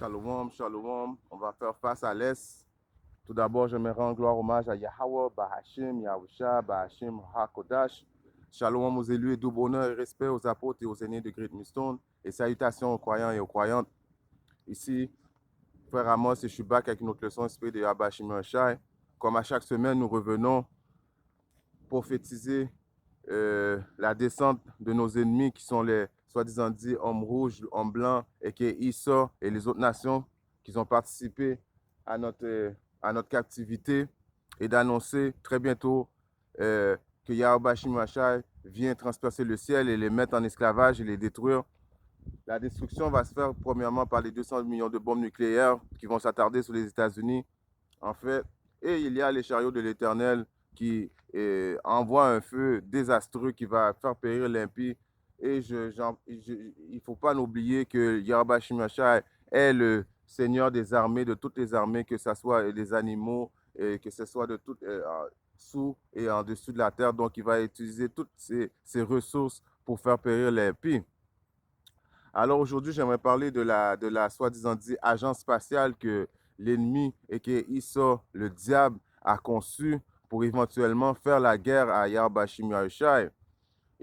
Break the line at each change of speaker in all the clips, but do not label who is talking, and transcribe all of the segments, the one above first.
Shalom, shalom. On va faire face à l'Est. Tout d'abord, je me rends gloire hommage à Yahweh, Bahashim, Yahusha, Bahashim, HaKodash. Shalom aux élus et double honneur et respect aux apôtres et aux aînés de Great Millstone. Et salutations aux croyants et aux croyantes. Ici, frère Amos et je suis back avec notre leçon inspirée de Yahbashim Yahshai. Comme à chaque semaine, nous revenons prophétiser la descente de nos ennemis qui sont les soi-disant dit hommes rouges, hommes blancs, et qui est Issa et les autres nations qui ont participé à notre captivité et d'annoncer très bientôt que Yahweh Shimashai vient transpercer le ciel et les mettre en esclavage et les détruire. La destruction va se faire premièrement par les 200 millions de bombes nucléaires qui vont s'attarder sur les États-Unis, en fait. Et il y a les chariots de l'Éternel qui envoient un feu désastreux qui va faire périr l'impie. Et il ne faut pas oublier que Yahweh Shimashai est le Seigneur des armées, de toutes les armées, que ce soit des animaux, et que ce soit de toutes sous et en dessous de la terre. Donc, il va utiliser toutes ces ressources pour faire périr l'impie. Alors aujourd'hui, j'aimerais parler de la soi-disant dit agence spatiale que l'ennemi et que Issa, le diable, a conçu pour éventuellement faire la guerre à Yahbashim Yahushai.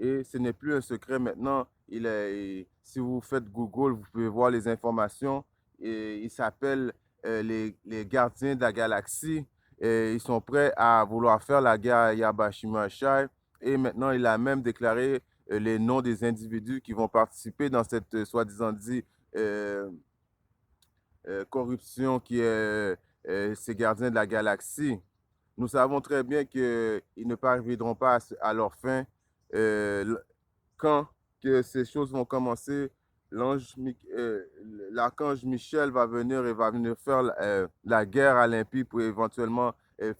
Et ce n'est plus un secret maintenant. Si vous faites Google, vous pouvez voir les informations. Et il s'appelle les gardiens de la galaxie. Et ils sont prêts à vouloir faire la guerre à Yahbashim Yahushai. Et maintenant, il a même déclaré les noms des individus qui vont participer dans cette soi-disant dit corruption qui est ces gardiens de la galaxie. Nous savons très bien qu'ils ne parviendront pas à leur fin. Quand que ces choses vont commencer, l'archange Michel va venir et va venir faire la guerre à l'impie pour éventuellement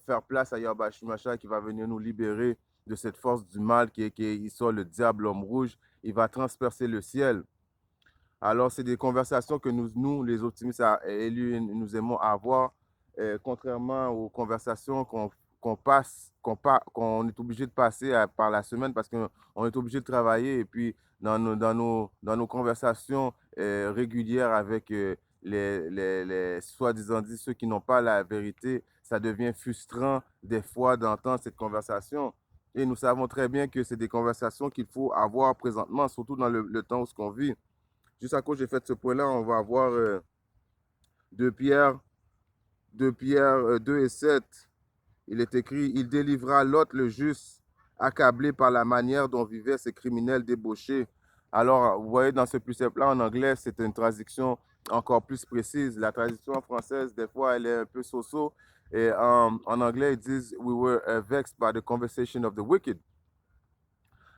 faire place à Yahweh Shimashai qui va venir nous libérer de cette force du mal qui est Issa, le diable, l'homme rouge. Il va transpercer le ciel. Alors, c'est des conversations que nous les optimistes élus, nous aimons avoir, contrairement aux conversations qu'on est obligé de passer par la semaine parce qu'on est obligé de travailler. Et puis, dans nos conversations régulières avec les soi-disant dit ceux qui n'ont pas la vérité, ça devient frustrant des fois d'entendre cette conversation. Et nous savons très bien que c'est des conversations qu'il faut avoir présentement, surtout dans le temps où ce qu'on vit. Juste à cause j'ai fait ce point-là, on va avoir 2 Pierre 2 et 7. Il est écrit, il délivra Lot le juste, accablé par la manière dont vivaient ces criminels débauchés. Alors, vous voyez, dans ce précepte-là, en anglais, c'est une traduction encore plus précise. La traduction française, des fois, elle est un peu so-so. Et en anglais, ils disent, we were vexed by the conversation of the wicked.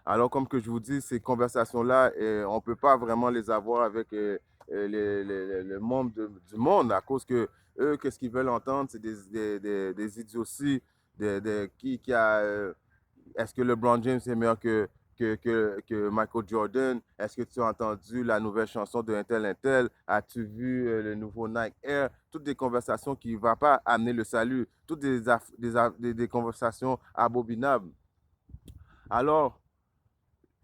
Alors, comme que je vous dis, ces conversations-là, on ne peut pas vraiment les avoir avec le monde du monde à cause que eux, qu'est-ce qu'ils veulent entendre? C'est des idioties. Est-ce que LeBron James est meilleur que Michael Jordan? Est-ce que tu as entendu la nouvelle chanson de Intel Intel? As-tu vu le nouveau Nike Air? Toutes des conversations qui ne vont pas amener le salut. Toutes des conversations abominables. Alors,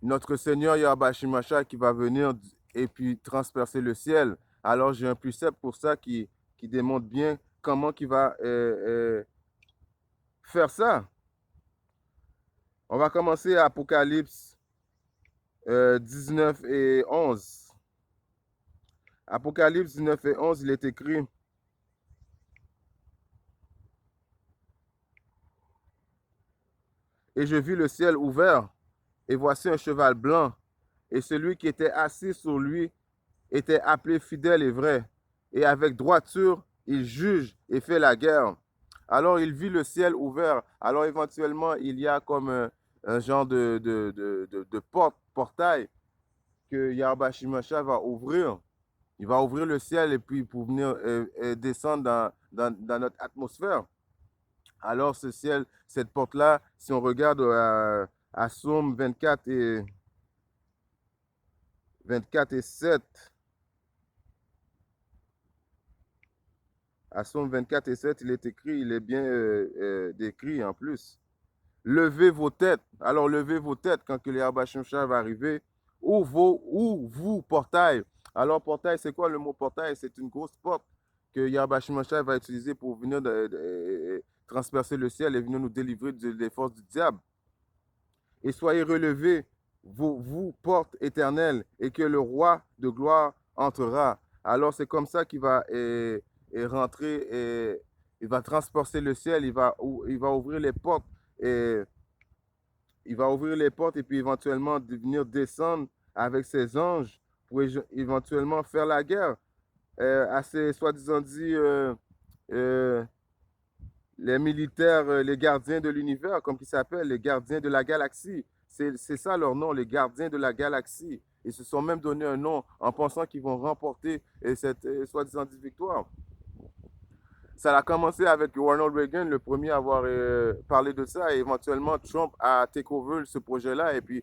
notre Seigneur Yahweh Shimashai qui va venir et puis transpercer le ciel. Alors, j'ai un précepte pour ça qui démontre bien comment il va faire ça. On va commencer à Apocalypse 19 et 11. Apocalypse 19 et 11, il est écrit: Et je vis le ciel ouvert, et voici un cheval blanc, et celui qui était assis sur lui était appelé fidèle et vrai, et avec droiture, il juge et fait la guerre. Alors, il vit le ciel ouvert. Alors, éventuellement, il y a comme un genre de portail que Yahweh Shimashai va ouvrir. Il va ouvrir le ciel et puis pour venir descendre dans notre atmosphère. Alors, ce ciel, cette porte-là, si on regarde à Somme 24 et 7, à Somme 24 et 7, il est écrit, il est bien décrit en plus. Levez vos têtes. Alors, levez vos têtes quand que le Yahweh Shimshai va arriver. Ou vous, portail. Alors, portail, c'est quoi le mot portail? C'est une grosse porte que Yahweh Shimashai va utiliser pour venir transpercer le ciel et venir nous délivrer des forces du diable. Et soyez relevés, vous, portes éternelles, et que le roi de gloire entrera. Alors, c'est comme ça qu'il va rentrer, et il va transpercer le ciel, il va ouvrir les portes, et il va ouvrir les portes, et puis éventuellement venir descendre avec ses anges pour éventuellement faire la guerre à ces soi-disant dit les militaires, les gardiens de l'univers, comme ils s'appellent, les gardiens de la galaxie. C'est ça leur nom, les gardiens de la galaxie. Ils se sont même donné un nom en pensant qu'ils vont remporter cette soi-disant victoire. Ça a commencé avec Ronald Reagan, le premier à avoir parlé de ça, et éventuellement Trump a take over ce projet-là, et puis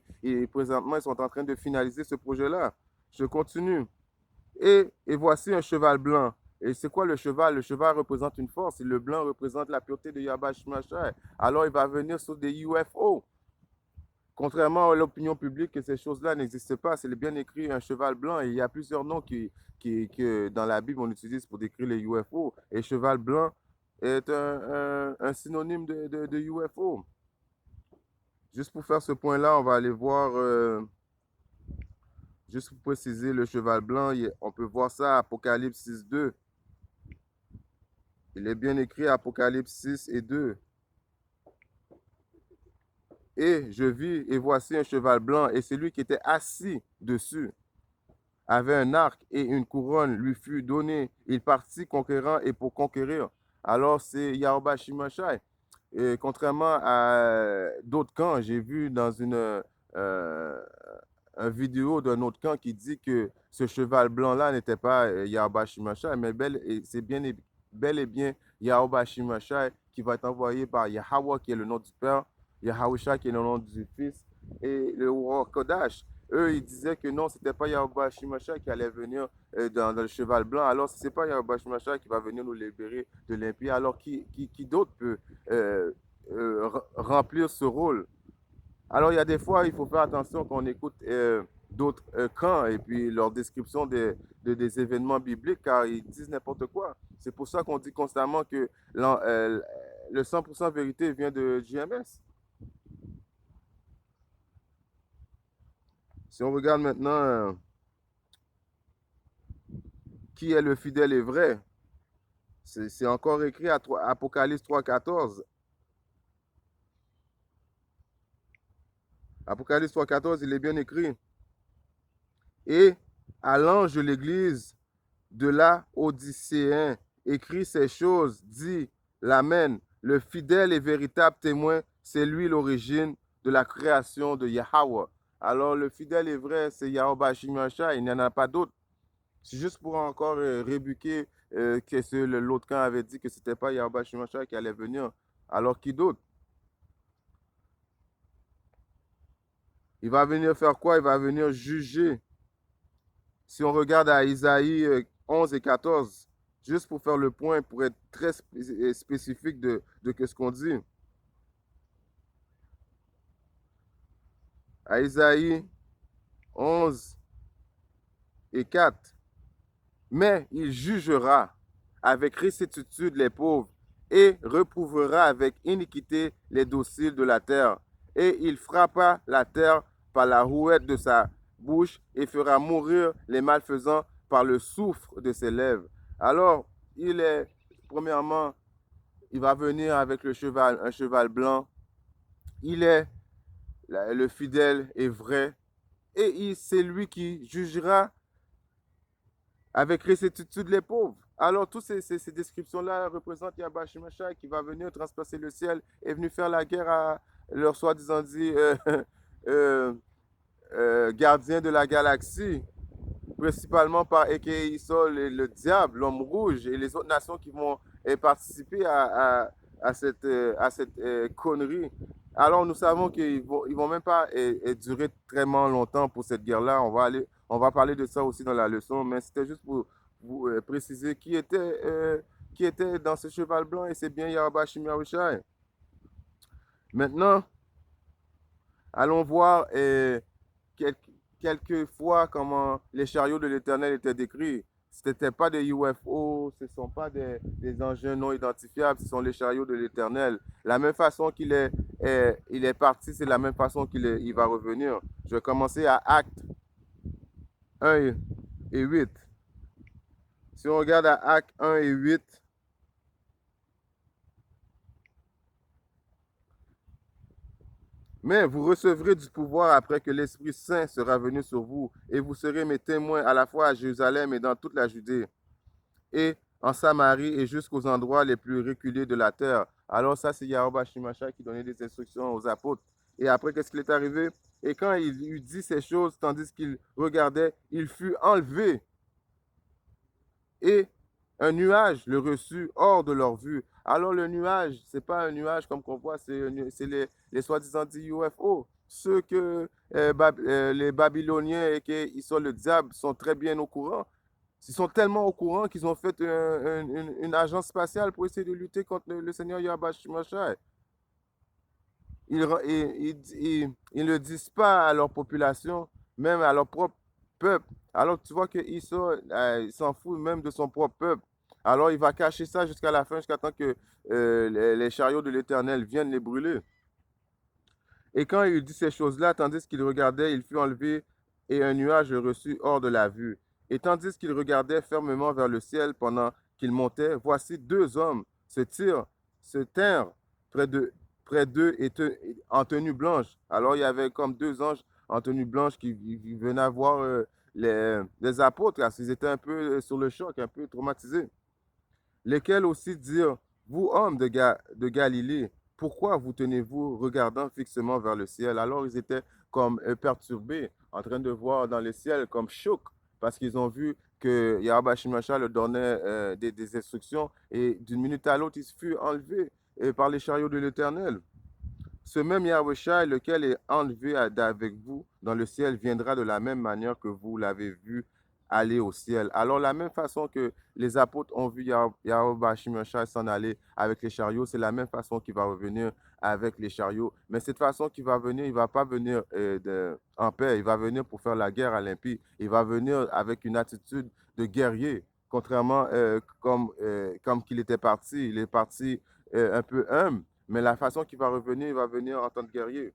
présentement, ils sont en train de finaliser ce projet-là. Je continue. Et voici un cheval blanc. Et c'est quoi le cheval? Le cheval représente une force et le blanc représente la pureté de Yahweh Shimashai. Alors il va venir sur des UFO. Contrairement à l'opinion publique, que ces choses-là n'existent pas, c'est bien écrit un cheval blanc et il y a plusieurs noms que dans la Bible on utilise pour décrire les UFO. Et cheval blanc est un synonyme de UFO. Juste pour faire ce point-là, on va aller voir, juste pour préciser le cheval blanc, on peut voir ça à Apocalypse 6, 2. Il est bien écrit Apocalypse 6 et 2. Et je vis, et voici un cheval blanc, et celui qui était assis dessus avait un arc et une couronne lui fut donnée. Il partit conquérant et pour conquérir. Alors c'est Yahweh Shimashai. Et contrairement à d'autres camps, j'ai vu dans une vidéo d'un autre camp qui dit que ce cheval blanc-là n'était pas Yahweh Shimashai, mais c'est bel et bien Yahweh Shimashai qui va être envoyé par Yahweh, qui est le nom du Père, Yahushua, qui est le nom du Fils, et le roi Kodash. Eux, ils disaient que non, c'était pas Yahweh Shimashai qui allait venir dans le cheval blanc. Alors, si ce n'est pas Yahweh Shimashai qui va venir nous libérer de l'impie, alors qui d'autre peut remplir ce rôle? Alors, il y a des fois, il faut faire attention quand on écoute d'autres camps et puis leur description des événements bibliques, car ils disent n'importe quoi. C'est pour ça qu'on dit constamment que le 100% vérité vient de JMS. Si on regarde maintenant qui est le fidèle et vrai, c'est encore écrit à Apocalypse 3,14. Apocalypse 3,14, il est bien écrit. Et à l'ange de l'église de la Odysséen, écrit ces choses, dit l'Amen, le fidèle et véritable témoin, c'est lui l'origine de la création de Yahweh. Alors le fidèle et vrai, c'est Yahweh Shimashai, il n'y en a pas d'autre. C'est juste pour encore rébuquer que l'autre camp avait dit que ce n'était pas Yahweh Shimashai qui allait venir. Alors qui d'autre? Il va venir faire quoi? Il va venir juger. Si on regarde à Isaïe 11 et 14, juste pour faire le point, pour être très spécifique de ce qu'on dit. À Isaïe 11 et 4. Mais il jugera avec réctitude les pauvres et reprouvera avec iniquité les dociles de la terre. Et il frappa la terre par la rouette de sa bouche et fera mourir les malfaisants par le souffle de ses lèvres. Alors, premièrement, il va venir avec un cheval blanc. Il est le fidèle et vrai. Et c'est lui qui jugera avec réctitude les pauvres. Alors, toutes ces descriptions-là représentent Yahweh Shimashai qui va venir transpercer le ciel et venir faire la guerre à leur soi-disant dit gardien de la galaxie, principalement par Eke Isol, le diable, l'homme rouge et les autres nations qui vont participer à cette connerie. Alors, nous savons qu'ils ne vont même pas durer très longtemps pour cette guerre-là. On va parler de ça aussi dans la leçon, mais c'était juste pour vous préciser qui était dans ce cheval blanc, et c'est bien Yahweh Shimashai. Maintenant, allons voir quelques fois comment les chariots de l'Éternel étaient décrits. Ce n'étaient pas des UFO, ce ne sont pas des engins non identifiables, ce sont les chariots de l'Éternel. La même façon il est parti, c'est la même façon il va revenir. Je vais commencer à Actes 1 et 8. Si on regarde à Actes 1 et 8, mais vous recevrez du pouvoir après que l'Esprit Saint sera venu sur vous, et vous serez mes témoins à la fois à Jérusalem et dans toute la Judée, et en Samarie et jusqu'aux endroits les plus reculés de la terre. Alors ça, c'est Yahuwah Shimasha qui donnait des instructions aux apôtres. Et après, qu'est-ce qui est arrivé? Et quand il eut dit ces choses, tandis qu'il regardait, il fut enlevé. Et un nuage le reçut hors de leur vue. Alors le nuage, ce n'est pas un nuage comme qu'on voit, c'est les soi-disant dit UFO. Ceux que les Babyloniens et qu'ils sont le diable sont très bien au courant. Ils sont tellement au courant qu'ils ont fait une agence spatiale pour essayer de lutter contre le Seigneur Yahweh Shemashai. Ils ne le disent pas à leur population, même à leur propre peuple. Alors tu vois qu'il s'en fout même de son propre peuple. Alors il va cacher ça jusqu'à la fin, jusqu'à temps que les chariots de l'Éternel viennent les brûler. Et quand il dit ces choses-là, tandis qu'il regardait, il fut enlevé et un nuage le reçut hors de la vue. Et tandis qu'il regardait fermement vers le ciel pendant qu'il montait, voici deux hommes se tinrent près d'eux en tenue blanche. Alors il y avait comme deux anges en tenue blanche qui venaient voir les apôtres, car ils étaient un peu sur le choc, un peu traumatisés. Lesquels aussi dirent, vous hommes de Galilée, pourquoi vous tenez-vous regardant fixement vers le ciel? Alors ils étaient comme perturbés, en train de voir dans le ciel comme choc, parce qu'ils ont vu que Yahweh Shimasha leur donnait des instructions, et d'une minute à l'autre, il fut enlevé par les chariots de l'Éternel. Ce même Yahweh, lequel est enlevé avec vous dans le ciel, viendra de la même manière que vous l'avez vu aller au ciel. Alors, la même façon que les apôtres ont vu Yahweh Shimashai s'en aller avec les chariots, c'est la même façon qu'il va revenir avec les chariots. Mais cette façon qu'il va venir, il ne va pas venir en paix, il va venir pour faire la guerre à l'impie. Il va venir avec une attitude de guerrier, contrairement comme qu'il était parti. Il est parti un peu humble, mais la façon qu'il va revenir, il va venir en tant que guerrier.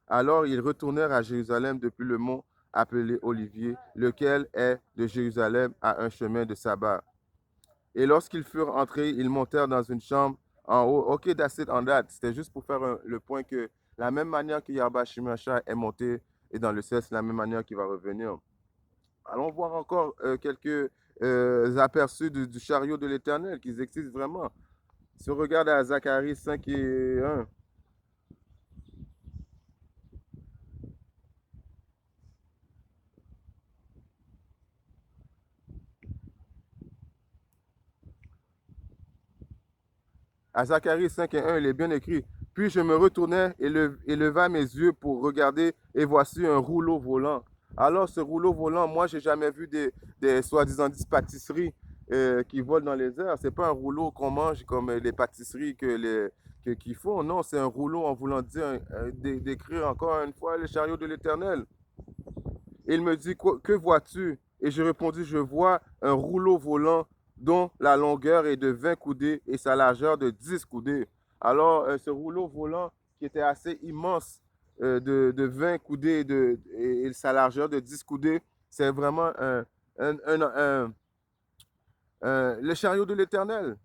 Alors ils retournèrent à Jérusalem depuis le mont appelé Olivier, lequel est de Jérusalem à un chemin de sabbat. Et lorsqu'ils furent entrés, ils montèrent dans une chambre en haut. OK, that's it on that. C'était juste pour faire le point que la même manière que Yahweh Shimasha est monté et dans le ciel, c'est la même manière qu'il va revenir. Allons voir encore quelques aperçus du chariot de l'Éternel, qu'ils existent vraiment. Si on regarde à Zacharie 5 et 1, à Zacharie 5 et 1, il est bien écrit. Puis je me retournai et leva mes yeux pour regarder, et voici un rouleau volant. Alors, ce rouleau volant, moi, je n'ai jamais vu des soi-disant pâtisseries qui volent dans les airs. Ce n'est pas un rouleau qu'on mange comme les pâtisseries qu'ils font. Non, c'est un rouleau en voulant dire, décrire encore une fois les chariots de l'Éternel. Il me dit, que vois-tu? Et je répondis, je vois un rouleau volant dont la longueur est de 20 coudées et sa largeur de 10 coudées. Alors, ce rouleau volant qui était assez immense, de 20 coudées et sa largeur de 10 coudées, c'est vraiment les chariots de l'Éternel,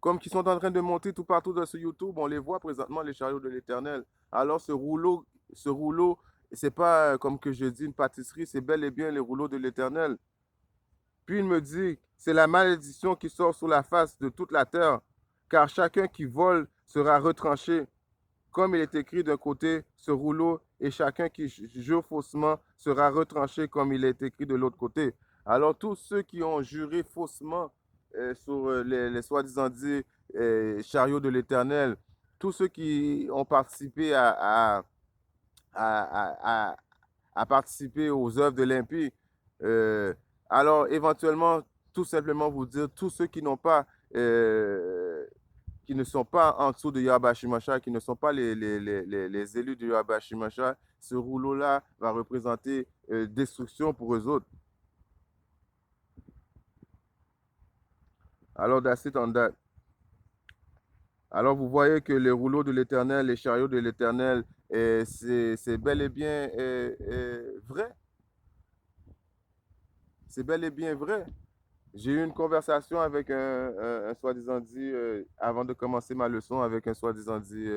comme qui sont en train de monter tout partout dans ce YouTube. On les voit présentement, les chariots de l'Éternel. Alors, ce rouleau, c'est pas comme que je dis une pâtisserie, c'est bel et bien les rouleaux de l'Éternel. Puis il me dit, c'est la malédiction qui sort sur la face de toute la terre, car chacun qui vole sera retranché. Comme il est écrit d'un côté, ce rouleau, et chacun qui jure faussement sera retranché comme il est écrit de l'autre côté. Alors tous ceux qui ont juré faussement sur les soi-disant dit chariots de l'Éternel, tous ceux qui ont participé à participer aux œuvres de l'impie, alors éventuellement, tout simplement vous dire, tous ceux qui n'ont pas qui ne sont pas en dessous de Yahweh Shemashai, qui ne sont pas les élus de Yahweh Shemashai, ce rouleau-là va représenter destruction pour eux autres. Alors, that's it on that. Alors, vous voyez que les rouleaux de l'Éternel, les chariots de l'Éternel, c'est bel et bien vrai. C'est bel et bien vrai. J'ai eu une conversation avec un soi-disant dit, avant de commencer ma leçon, avec un soi-disant dit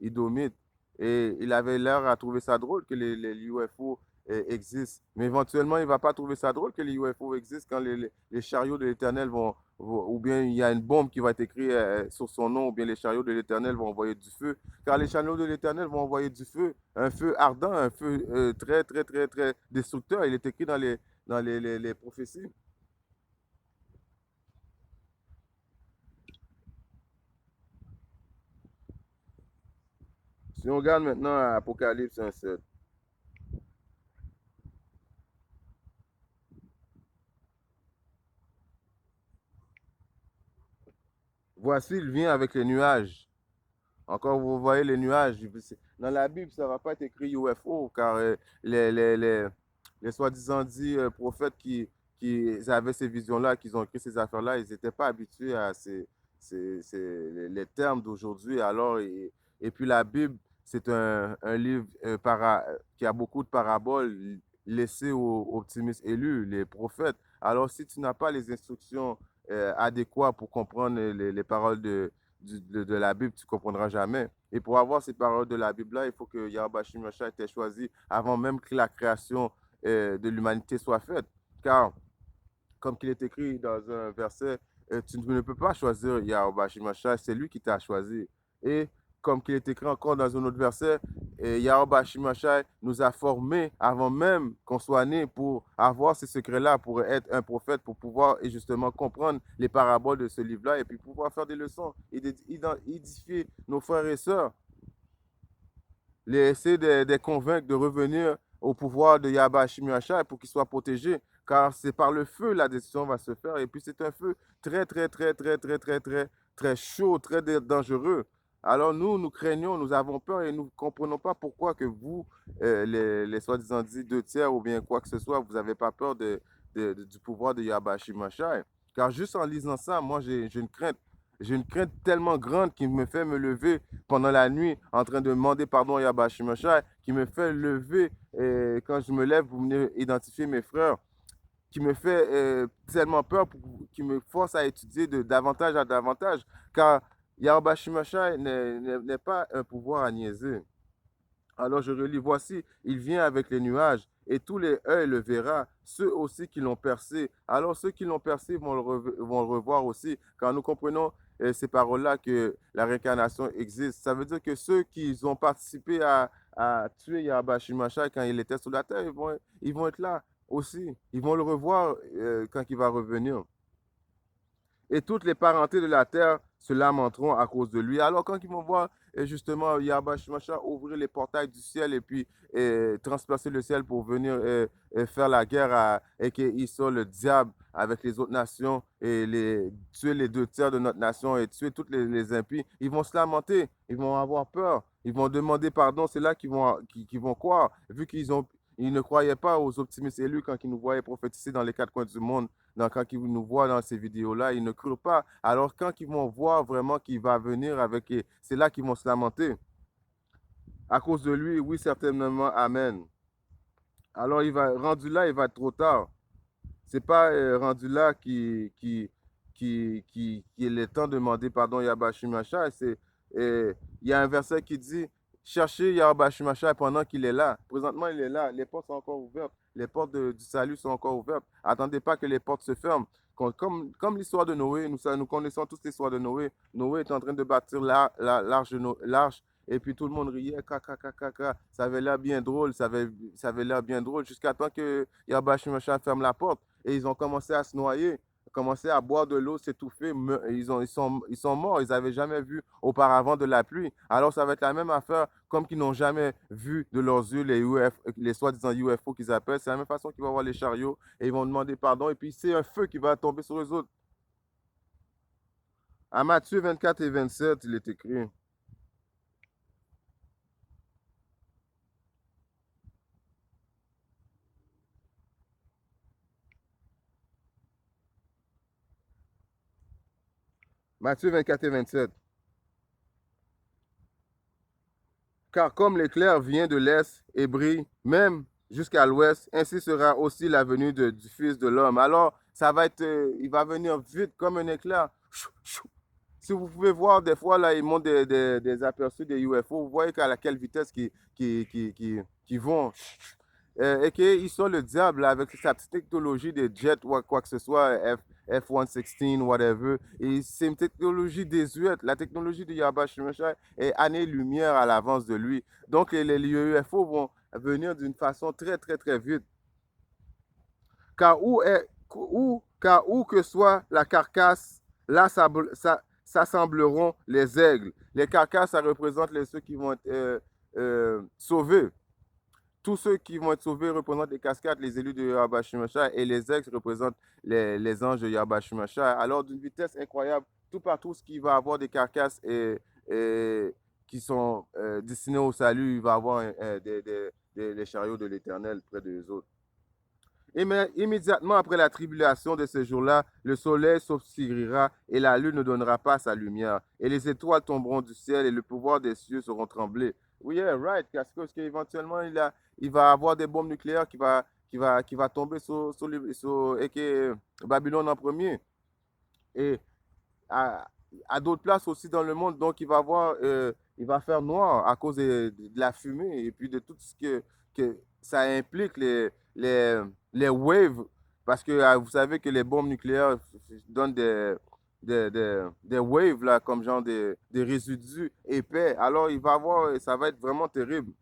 Idomite. Et il avait l'air à trouver ça drôle que les UFO existent. Mais éventuellement, il ne va pas trouver ça drôle que les UFO existent quand les chariots de l'Éternel ou bien il y a une bombe qui va être écrite sur son nom, ou bien les chariots de l'Éternel vont envoyer du feu. Car les chariots de l'Éternel vont envoyer du feu, un feu ardent, un feu très, très, très, très destructeur. Il est écrit dans les prophéties. Si on regarde maintenant à Apocalypse 1:7, voici, il vient avec les nuages. Encore, vous voyez les nuages. Dans la Bible, ça ne va pas être écrit UFO, car les, les, les, les soi-disant dit prophètes qui avaient ces visions-là, qui ont écrit ces affaires-là, ils n'étaient pas habitués à les termes d'aujourd'hui. Alors, et puis la Bible, c'est un livre qui a beaucoup de paraboles laissées aux optimistes élus, les prophètes. Alors, si tu n'as pas les instructions adéquates pour comprendre les paroles de la Bible, tu ne comprendras jamais. Et pour avoir ces paroles de la Bible-là, il faut que Yahweh Shemashai ait été choisi avant même que la création de l'humanité soit faite. Car, comme il est écrit dans un verset, tu ne peux pas choisir Yahweh Shemashai, c'est lui qui t'a choisi. Et comme il est écrit encore dans un autre verset, Yahweh Shemashai nous a formés avant même qu'on soit né pour avoir ces secrets-là, pour être un prophète, pour pouvoir et justement comprendre les paraboles de ce livre-là et puis pouvoir faire des leçons et édifier nos frères et sœurs, essayer de les convaincre de revenir au pouvoir de Yahweh Shemashai pour qu'ils soient protégés, car c'est par le feu la décision va se faire et puis c'est un feu très, très, très, très, très, très, très, très chaud, très dangereux. Alors nous craignons, nous avons peur et nous ne comprenons pas pourquoi que vous, les soi-disant dits 2 tiers ou bien quoi que ce soit, vous n'avez pas peur du pouvoir de Yahweh Shemashai. Car juste en lisant ça, moi j'ai une crainte. J'ai une crainte tellement grande qui me fait me lever pendant la nuit en train de demander pardon à Yahweh Shemashai, qui me fait lever quand je me lève pour venir identifier mes frères, qui me fait tellement peur, qui me force à étudier de davantage à davantage, car Yahweh Shemashai n'est pas un pouvoir à niaiser. Alors je relis, voici, il vient avec les nuages, et tous les œils le verront, ceux aussi qui l'ont percé. Alors ceux qui l'ont percé vont le revoir aussi, car nous comprenons ces paroles-là que la réincarnation existe. Ça veut dire que ceux qui ont participé à tuer Yahweh Shemashai quand il était sur la terre, ils vont être là aussi. Ils vont le revoir quand il va revenir. Et toutes les parentés de la terre se lamenteront à cause de lui. Alors quand ils vont voir justement Yahweh Shemashai ouvrir les portails du ciel et puis transpercer le ciel pour venir faire la guerre et qu'il soit le diable avec les autres nations et tuer les 2 tiers de notre nation et tuer toutes les impies, ils vont se lamenter, ils vont avoir peur, ils vont demander pardon. C'est là qu'ils vont croire, vu ils ne croyaient pas aux optimistes élus quand ils nous voyaient prophétiser dans les 4 coins du monde. Donc, quand ils nous voient dans ces vidéos-là, ils ne crurent pas. Alors, quand ils vont voir vraiment qu'il va venir c'est là qu'ils vont se lamenter. À cause de lui, oui, certainement, Amen. Alors, rendu là, il va être trop tard. C'est pas rendu là qui est le temps de demander pardon Yahweh Shemashai. Il y a un verset qui dit cherchez Yahweh Shemashai pendant qu'il est là. Présentement, il est là. Les portes sont encore ouvertes. Les portes du salut sont encore ouvertes. Attendez pas que les portes se ferment. Comme l'histoire de Noé, nous connaissons tous l'histoire de Noé. Noé est en train de bâtir l'arche. Et puis tout le monde riait, ça avait l'air bien drôle, ça avait l'air bien drôle, jusqu'à temps que Yahweh Shemashai ferme la porte. Et ils ont commencé à se noyer, commencé à boire de l'eau, s'étouffer. Ils sont morts. Ils n'avaient jamais vu auparavant de la pluie. Alors, ça va être la même affaire, comme qu'ils n'ont jamais vu de leurs yeux les soi-disant UFO qu'ils appellent. C'est la même façon qu'ils vont voir les chariots et ils vont demander pardon. Et puis, c'est un feu qui va tomber sur eux autres. À Matthieu 24 et 27, il est écrit. Matthieu 24 et 27. Car comme l'éclair vient de l'est et brille même jusqu'à l'ouest, ainsi sera aussi la venue du Fils de l'homme. Alors, ça va être, il va venir vite comme un éclair. Chou, chou. Si vous pouvez voir, des fois, là, ils montrent des aperçus des UFO. Vous voyez à quelle vitesse qui vont. Et qu'ils sont le diable là, avec sa petite technologie de jet ou quoi que ce soit, F-116, whatever. Et c'est une technologie désuète. La technologie de Yahweh Shemeshai est année-lumière à l'avance de lui. Donc, les UFO vont venir d'une façon très, très, très vite. Car où que soit la carcasse, là s'assembleront les aigles. Les carcasses, ça représente ceux qui vont être sauvés. Tous ceux qui vont être sauvés représentent les cascades, les élus de Yahweh Shemeshai, et les ex représentent les anges de Yahweh Shemeshai. Alors, d'une vitesse incroyable, tout partout ce qui va avoir des carcasses et qui sont destinés au salut, il va avoir les chariots de l'Éternel près d'eux autres. Immédiatement après la tribulation de ce jour-là, le soleil s'obscurira et la lune ne donnera pas sa lumière. Et les étoiles tomberont du ciel et le pouvoir des cieux seront tremblés. Oui, yeah, right, parce qu'éventuellement, il va avoir des bombes nucléaires qui va tomber sur Babylone en premier. Et à d'autres places aussi dans le monde, donc il va faire noir à cause de la fumée et puis de tout ce que ça implique les waves, parce que vous savez que les bombes nucléaires donnent des waves, là, comme genre des résidus épais. Alors, ça va être vraiment terrible.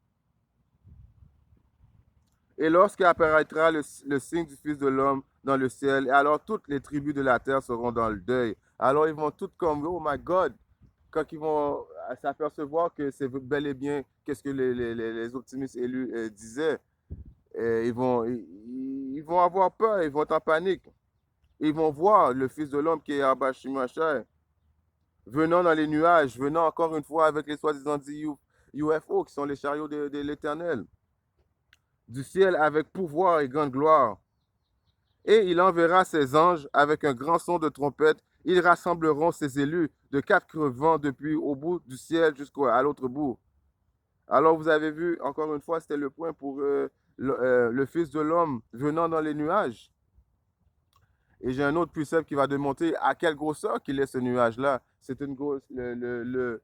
Et lorsqu'apparaîtra le signe du Fils de l'homme dans le ciel, alors toutes les tribus de la terre seront dans le deuil. Alors, ils vont toutes comme, oh my God, quand ils vont s'apercevoir que c'est bel et bien qu'est-ce que les optimistes élus disaient. Ils vont avoir peur, ils vont être en panique. Ils vont voir le Fils de l'homme qui est Abba Shimashai venant dans les nuages, venant encore une fois avec les soi-disant UFO qui sont les chariots de l'Éternel, du ciel avec pouvoir et grande gloire. Et il enverra ses anges avec un grand son de trompette. Ils rassembleront ses élus de quatre vents depuis au bout du ciel jusqu'à l'autre bout. Alors vous avez vu, encore une fois, c'était le point pour le Fils de l'homme venant dans les nuages. Et j'ai un autre précepte qui va démontrer à quelle grosseur qu'il est ce nuage-là. C'est une grosse. Le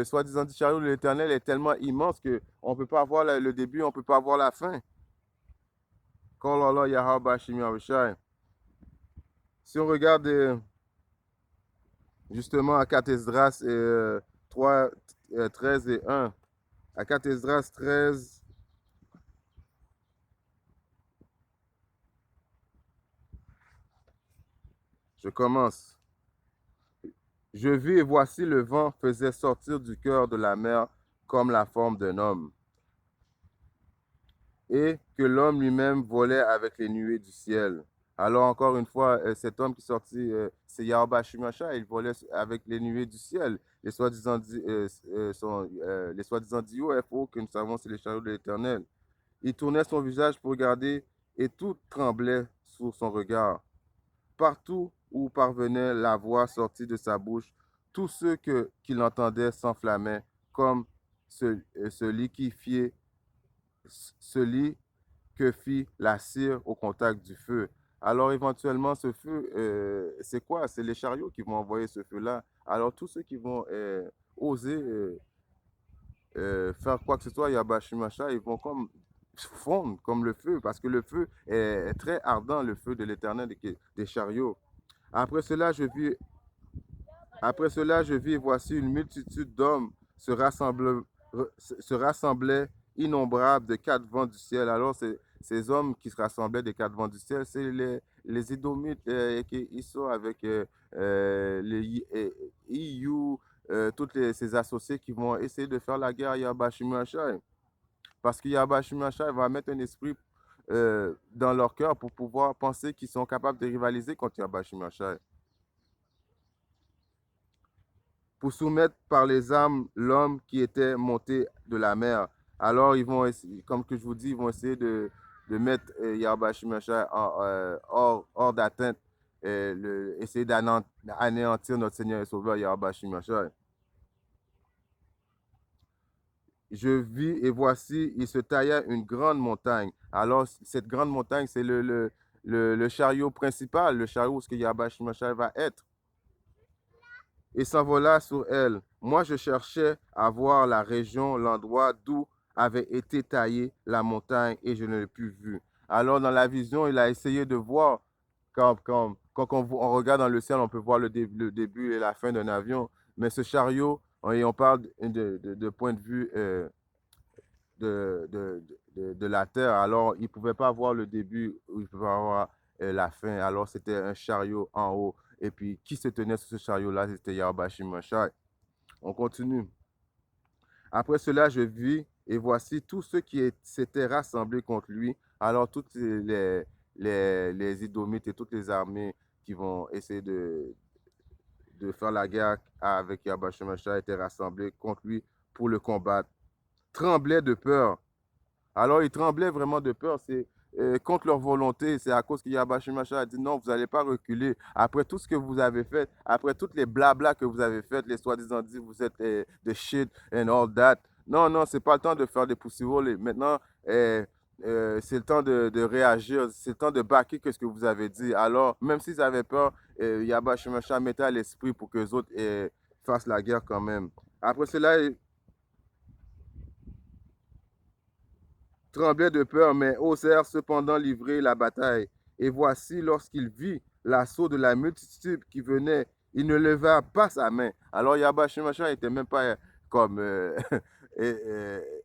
soi-disant chariot de l'Éternel est tellement immense qu'on ne peut pas voir le début, on ne peut pas voir la fin. Si on regarde justement à Cathesdras 3, 13 et 1, à Cathesdras 13, je commence. Je vis et voici le vent faisait sortir du cœur de la mer comme la forme d'un homme, et que l'homme lui-même volait avec les nuées du ciel. Alors encore une fois, cet homme qui est sorti, c'est Yahweh Shimashai, il volait avec les nuées du ciel. Les soi-disant UFO que nous savons, c'est les chariots de l'Éternel. Il tournait son visage pour regarder et tout tremblait sous son regard. Partout où parvenait la voix sortie de sa bouche, tous ceux qu'il entendait s'enflammaient comme ce liquéfié, celui que fit la cire au contact du feu. Alors éventuellement, ce feu, c'est quoi? C'est les chariots qui vont envoyer ce feu-là. Alors tous ceux qui vont oser faire quoi que ce soit, Yabashimasha, ils vont comme fondre comme le feu, parce que le feu est très ardent, le feu de l'Éternel des chariots. Après cela, je vis, voici une multitude d'hommes se rassemblaient innombrables des quatre vents du ciel. Alors, ces hommes qui se rassemblaient des quatre vents du ciel, c'est les Édomites qui sont avec les EU, ces associés qui vont essayer de faire la guerre à Yabashimashai. Parce que Yabashimashai va mettre un esprit dans leur cœur pour pouvoir penser qu'ils sont capables de rivaliser contre Yabashimashai. pour soumettre par les armes l'homme qui était monté de la mer. Alors, ils vont essayer, comme que je vous dis, ils vont essayer de mettre Yahweh Shemashai hors d'atteinte, essayer d'anéantir notre Seigneur et Sauveur Yahweh Shemashai. Je vis et voici, il se tailla une grande montagne. Alors, cette grande montagne, c'est le chariot principal, le chariot où ce que Yahweh Shemashai va être. Et s'envola sur elle. Moi, je cherchais à voir la région, l'endroit d'où avait été taillée la montagne et je ne l'ai plus vue. Alors, dans la vision, il a essayé de voir, quand on regarde dans le ciel, on peut voir le début et la fin d'un avion. Mais ce chariot, et on parle de point de vue de la terre, alors il ne pouvait pas voir le début ou il ne pouvait pas voir la fin. Alors, c'était un chariot en haut. Et puis, qui se tenait sur ce chariot-là, c'était Yahweh Shemashai. On continue. Après cela, je vis, et voici tous ceux qui s'étaient rassemblés contre lui. Alors, toutes les Idomites et toutes les armées qui vont essayer de faire la guerre avec Yahweh Shemashai étaient rassemblés contre lui pour le combattre. Tremblaient de peur. Alors, ils tremblaient vraiment de peur. C'est contre leur volonté. C'est à cause que Yahweh Shemashai a dit non, vous n'allez pas reculer. Après tout ce que vous avez fait, après toutes les blablas que vous avez fait, les soi-disant dit vous êtes the shit and all that. Non, non, c'est pas le temps de faire des poussivoles. Maintenant, c'est le temps de réagir. C'est le temps de backer que ce que vous avez dit. Alors, même s'ils avaient peur, Yahweh Shemashai mettait à l'esprit pour que les autres fassent la guerre quand même. Après cela, tremblait de peur, mais osèrent cependant livrer la bataille. Et voici, lorsqu'il vit l'assaut de la multitude qui venait, il ne leva pas sa main. Alors Yahweh Shemashai n'était même pas comme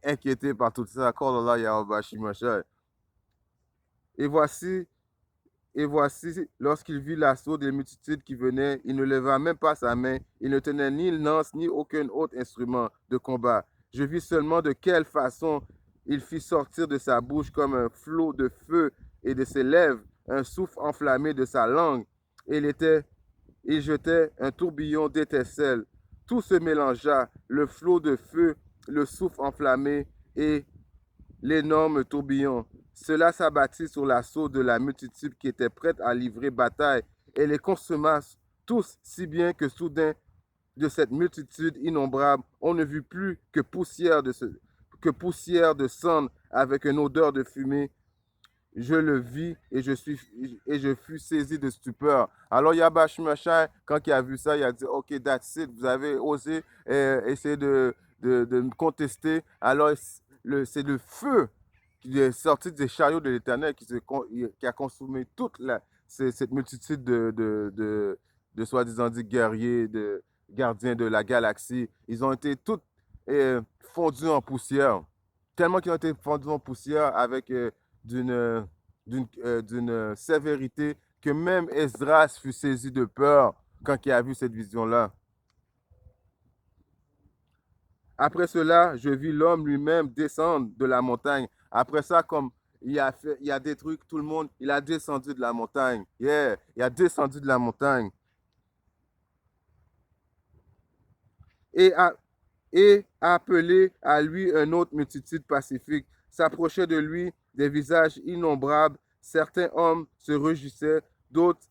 inquiété par tout ça. Yahweh Shemashai. Et voici, lorsqu'il vit l'assaut des multitudes qui venaient, il ne leva même pas sa main. Il ne tenait ni lance ni aucun autre instrument de combat. Je vis seulement de quelle façon il fit sortir de sa bouche comme un flot de feu et de ses lèvres un souffle enflammé de sa langue. Et il jetait un tourbillon d'étincelles. Tout se mélangea, le flot de feu, le souffle enflammé et l'énorme tourbillon. Cela s'abattit sur l'assaut de la multitude qui était prête à livrer bataille et les consuma tous si bien que soudain, de cette multitude innombrable, on ne vit plus que poussière de cendre avec une odeur de fumée. Je le vis et je fus saisi de stupeur. Alors Yahweh Shemashai, quand il a vu ça, il a dit, OK, that's it, vous avez osé essayer de me contester. Alors c'est le feu qui est sorti des chariots de l'Éternel qui a consumé toute cette multitude de soi-disant dit guerriers, de gardiens de la galaxie. Ils ont été tous fondus en poussière. Tellement qu'ils ont été fondus en poussière avec d'une sévérité que même Esdras fut saisi de peur quand il a vu cette vision-là. Après cela, je vis l'homme lui-même descendre de la montagne. Après ça, comme il a détruit tout le monde, il a descendu de la montagne. Yeah, il a descendu de la montagne. Et appelé à lui une autre multitude pacifique. S'approchait de lui des visages innombrables. Certains hommes se réjouissaient, d'autres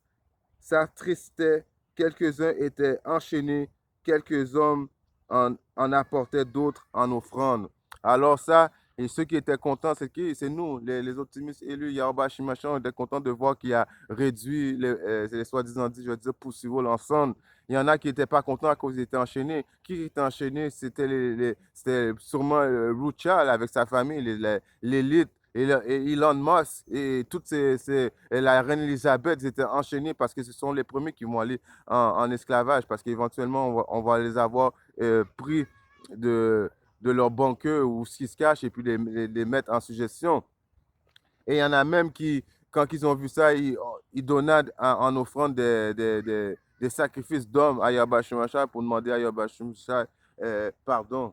s'attristaient. Quelques-uns étaient enchaînés, quelques hommes en apportaient d'autres en offrande. Alors ça, et ceux qui étaient contents, c'est nous, les optimistes élus, Yahweh Shemashai, on était contents de voir qu'il a réduit les soi-disant dit, je veux dire, poussiéreux ensemble. Il y en a qui n'étaient pas contents à cause qu'ils étaient enchaînés. Qui était enchaîné? C'était sûrement Rothschild avec sa famille, l'élite. Et Elon Musk et et la reine Elisabeth, ils étaient enchaînés parce que ce sont les premiers qui vont aller en esclavage parce qu'éventuellement, on va les avoir pris de leur bunker ou ce qui se cache et puis les mettre en suggestion. Et il y en a même qui, quand ils ont vu ça, ils donnaient en offrande des sacrifices d'hommes à Yahweh Shemashai pour demander à Yahweh Shemashai pardon.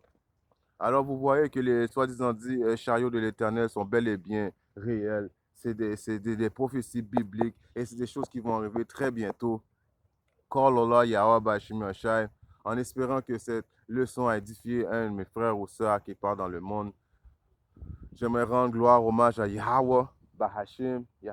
Alors vous voyez que les soi-disant dit chariots de l'Éternel sont bel et bien réels. C'est des prophéties bibliques et c'est des choses qui vont arriver très bientôt. Call Allah Yahweh Shemashai. en espérant que cette leçon a édifié un de mes frères ou sœurs qui part dans le monde. J'aimerais rendre gloire, hommage à Yahweh, Bahashim,